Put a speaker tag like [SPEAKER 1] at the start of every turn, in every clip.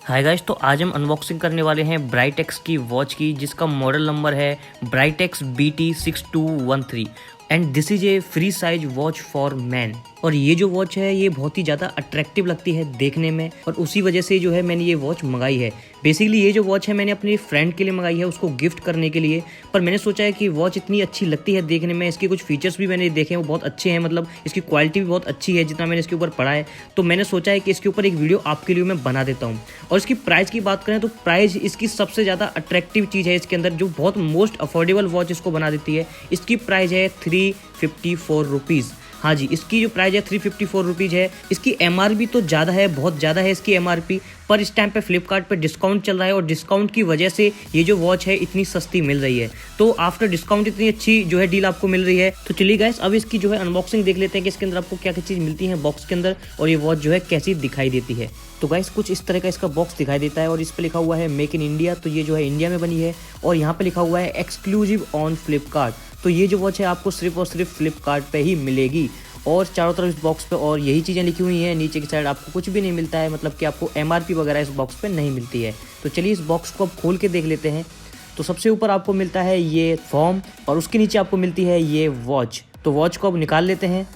[SPEAKER 1] Hi guys, तो आज हम अनबॉक्सिंग करने वाले हैं ब्राइटेक्स की वॉच की, जिसका मॉडल नंबर है ब्राइटेक्स BT6213 and this is a free size watch for man. और ये जो वॉच है ये बहुत ही ज़्यादा अट्रैक्टिव लगती है देखने में, और उसी वजह से जो है मैंने ये वॉच मंगाई है। बेसिकली ये जो वॉच है मैंने अपनी फ्रेंड के लिए मंगाई है, उसको गिफ्ट करने के लिए। पर मैंने सोचा है कि वॉच इतनी अच्छी लगती है देखने में, इसके कुछ फीचर्स भी मैंने देखे हैं वो बहुत अच्छे हैं, मतलब इसकी क्वालिटी भी बहुत अच्छी है जितना मैंने इसके ऊपर पढ़ा है। तो मैंने सोचा है कि इसके ऊपर एक वीडियो आपके लिए मैं बना देता हूँ। और इसकी प्राइस की बात करें तो प्राइस इसकी सबसे ज़्यादा अट्रैक्टिव चीज़ है इसके अंदर, जो बहुत मोस्ट अफोर्डेबल वॉच इसको बना देती है। इसकी प्राइस है 354 रुपीज़। हाँ जी, इसकी जो प्राइस है 354 रुपीज़ है। इसकी MRP तो ज़्यादा है, बहुत ज़्यादा है इसकी MRP, पर इस टाइम पे फ्लिपकार्ट पे डिस्काउंट चल रहा है और डिस्काउंट की वजह से ये जो वॉच है इतनी सस्ती मिल रही है। तो आफ्टर डिस्काउंट इतनी अच्छी जो है डील आपको मिल रही है। तो चलिए गाइस, अब इसकी जो है अनबॉक्सिंग देख लेते हैं कि इसके अंदर आपको क्या क्या चीज़ मिलती है बॉक्स के अंदर, और ये वॉच जो है कैसी दिखाई देती है। तो गाइस कुछ इस तरह का इसका बॉक्स दिखाई देता है और इस पर लिखा हुआ है मेक इन इंडिया। तो ये जो है इंडिया में बनी है, और यहाँ पे लिखा हुआ है एक्सक्लूसिव ऑन फ्लिपकार्ट। तो ये जो वॉच है आपको सिर्फ और सिर्फ फ्लिपकार्ट पे ही मिलेगी। और चारों तरफ इस बॉक्स पे और यही चीज़ें लिखी हुई हैं, नीचे की साइड आपको कुछ भी नहीं मिलता है, मतलब कि आपको MRP वगैरह इस बॉक्स पे नहीं मिलती है। तो चलिए इस बॉक्स को अब खोल के देख लेते हैं। तो सबसे ऊपर आपको मिलता है ये फॉर्म, और उसके नीचे आपको मिलती है ये वॉच। तो वॉच को अब निकाल लेते हैं,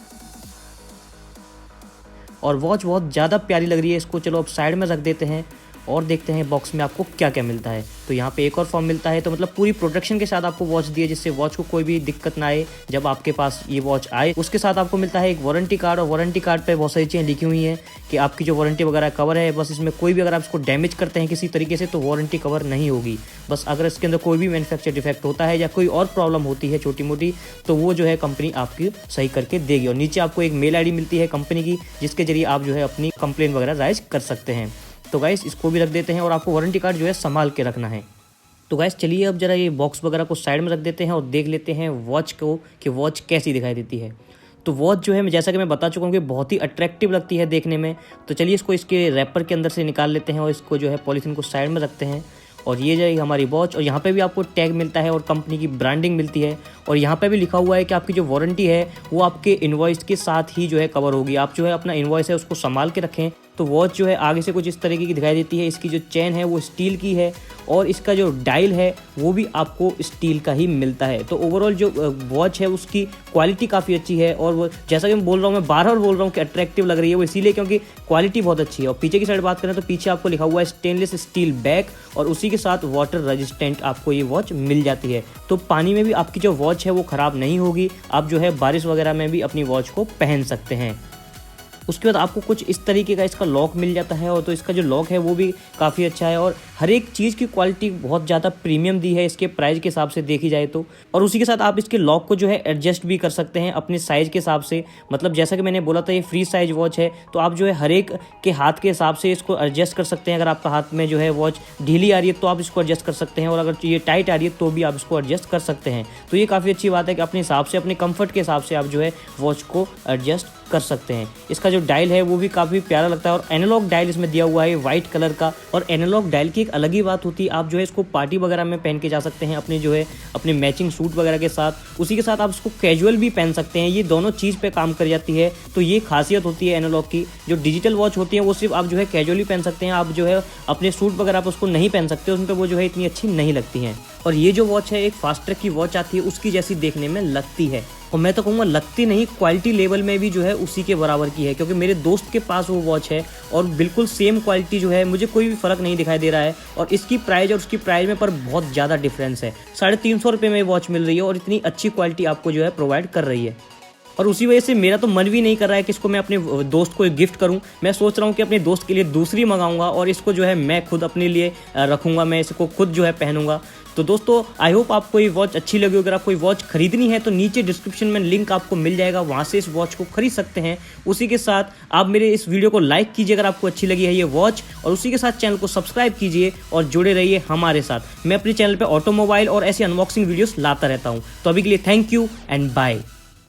[SPEAKER 1] और वॉच बहुत ज़्यादा प्यारी लग रही है। इसको चलो अब साइड में रख देते हैं और देखते हैं बॉक्स में आपको क्या क्या मिलता है। तो यहाँ पे एक और फॉर्म मिलता है, तो मतलब पूरी प्रोटेक्शन के साथ आपको वॉच दी है, जिससे वॉच को कोई भी दिक्कत ना आए जब आपके पास ये वॉच आए। उसके साथ आपको मिलता है एक वारंटी कार्ड, और वारंटी कार्ड पे बहुत सारी चीज़ें लिखी हुई हैं कि आपकी जो वारंटी वगैरह कवर है, बस इसमें कोई भी अगर आप इसको डैमेज करते हैं किसी तरीके से तो वारंटी कवर नहीं होगी। बस अगर इसके अंदर कोई भी मैन्युफैक्चर डिफेक्ट होता है या कोई और प्रॉब्लम होती है छोटी मोटी, तो वो जो है कंपनी आपकी सही करके देगी। और नीचे आपको एक मेल ID मिलती है कंपनी की, जिसके जरिए आप जो है अपनी कंप्लेन वगैरह राइज कर सकते हैं। तो गाइस इसको भी रख देते हैं, और आपको वारंटी कार्ड जो है संभाल के रखना है। तो गाइस चलिए अब जरा ये बॉक्स वगैरह को साइड में रख देते हैं और देख लेते हैं वॉच को कि वॉच कैसी दिखाई देती है। तो वॉच जो है जैसा कि मैं बता चुका हूँ कि बहुत ही अट्रैक्टिव लगती है देखने में। तो चलिए इसको इसके रैपर के अंदर से निकाल लेते हैं और इसको जो है पॉलीथीन को साइड में रखते हैं। और ये जाएगी हमारी वॉच, और यहाँ पे भी आपको टैग मिलता है और कंपनी की ब्रांडिंग मिलती है। और यहाँ पे भी लिखा हुआ है कि आपकी जो वारंटी है वो आपके इनवॉइस के साथ ही जो है कवर होगी। आप जो है अपना इनवॉइस है उसको संभाल के रखें। तो वॉच जो है आगे से कुछ इस तरीके की दिखाई देती है। इसकी जो चेन है वो स्टील की है, और इसका जो डायल है वो भी आपको स्टील का ही मिलता है। तो ओवरऑल जो वॉच है उसकी क्वालिटी काफ़ी अच्छी है, और वो जैसा कि मैं बोल रहा हूँ, मैं बार बार बोल रहा हूँ कि अट्रैक्टिव लग रही है, वो इसीलिए क्योंकि क्वालिटी बहुत अच्छी है। और पीछे की साइड बात करें तो पीछे आपको लिखा हुआ है स्टेनलेस स्टील बैक, और उसी के साथ वाटर रेजिस्टेंट आपको ये वॉच मिल जाती है। तो पानी में भी आपकी जो वॉच है वो ख़राब नहीं होगी। आप जो है बारिश वगैरह में भी अपनी वॉच को पहन सकते हैं। उसके बाद आपको कुछ इस तरीके का इसका लॉक मिल जाता है, और तो इसका जो लॉक है वो भी काफ़ी अच्छा है, और हर एक चीज़ की क्वालिटी बहुत ज़्यादा प्रीमियम दी है इसके प्राइस के हिसाब से देखी जाए तो। और उसी के साथ आप इसके लॉक को जो है एडजस्ट भी कर सकते हैं अपने साइज़ के हिसाब से। मतलब जैसा कि मैंने बोला था ये फ्री साइज वॉच है, तो आप जो है हर एक के हाथ के हिसाब से इसको एडजस्ट कर सकते हैं। अगर आपका हाथ में जो है वॉच ढीली आ रही है तो आप इसको एडजस्ट कर सकते हैं, और अगर ये टाइट आ रही है तो भी आप इसको एडजस्ट कर सकते हैं। तो ये काफ़ी अच्छी बात है कि अपने हिसाब से, अपने कंफर्ट के हिसाब से आप जो है वॉच को एडजस्ट कर सकते हैं। इसका जो डायल है वो भी काफ़ी प्यारा लगता है, और एनालॉग डायल इसमें दिया हुआ है वाइट कलर का। और एनालॉग डायल की एक अलग ही बात होती है, आप जो है इसको पार्टी वगैरह में पहन के जा सकते हैं अपने जो है अपने मैचिंग सूट वगैरह के साथ। उसी के साथ आप इसको कैजुअल भी पहन सकते हैं, ये दोनों चीज़ पे काम कर जाती है। तो ये खासियत होती है एनालॉग की। जो डिजिटल वॉच होती है वो सिर्फ आप जो है कैजुअली पहन सकते हैं, आप जो है अपने सूट वगैरह आप उसको नहीं पहन सकते, उन पर वो जो है इतनी अच्छी नहीं लगती हैं। और ये जो वॉच है एक फास्ट ट्रैक की वॉच आती है उसकी जैसी देखने में लगती है, और मैं तो कहूँगा लगती नहीं, क्वालिटी लेवल में भी जो है उसी के बराबर की है। क्योंकि मेरे दोस्त के पास वो वॉच है और बिल्कुल सेम क्वालिटी जो है, मुझे कोई भी फ़र्क नहीं दिखाई दे रहा है। और इसकी प्राइस और उसकी प्राइस में पर बहुत ज़्यादा डिफरेंस है। 350 रुपये में वॉच मिल रही है और इतनी अच्छी क्वालिटी आपको जो है प्रोवाइड कर रही है। और उसी वजह से मेरा तो मन भी नहीं कर रहा है कि इसको मैं अपने दोस्त को गिफ्ट करूं। मैं सोच रहा हूं कि अपने दोस्त के लिए दूसरी मंगाऊंगा, और इसको जो है मैं खुद अपने लिए रखूंगा, मैं इसको खुद जो है पहनूंगा। तो दोस्तों आई होप आपको ये वॉच अच्छी लगी। अगर आपको ये वॉच खरीदनी है तो नीचे डिस्क्रिप्शन में लिंक आपको मिल जाएगा, वहाँ से इस वॉच को खरीद सकते हैं। उसी के साथ आप मेरे इस वीडियो को लाइक कीजिए अगर आपको अच्छी लगी है ये वॉच, और उसी के साथ चैनल को सब्सक्राइब कीजिए और जुड़े रहिए हमारे साथ। मैं अपने चैनल पर ऑटोमोबाइल और ऐसी अनबॉक्सिंग वीडियोस लाता रहता हूँ। तो अभी के लिए थैंक यू एंड बाय।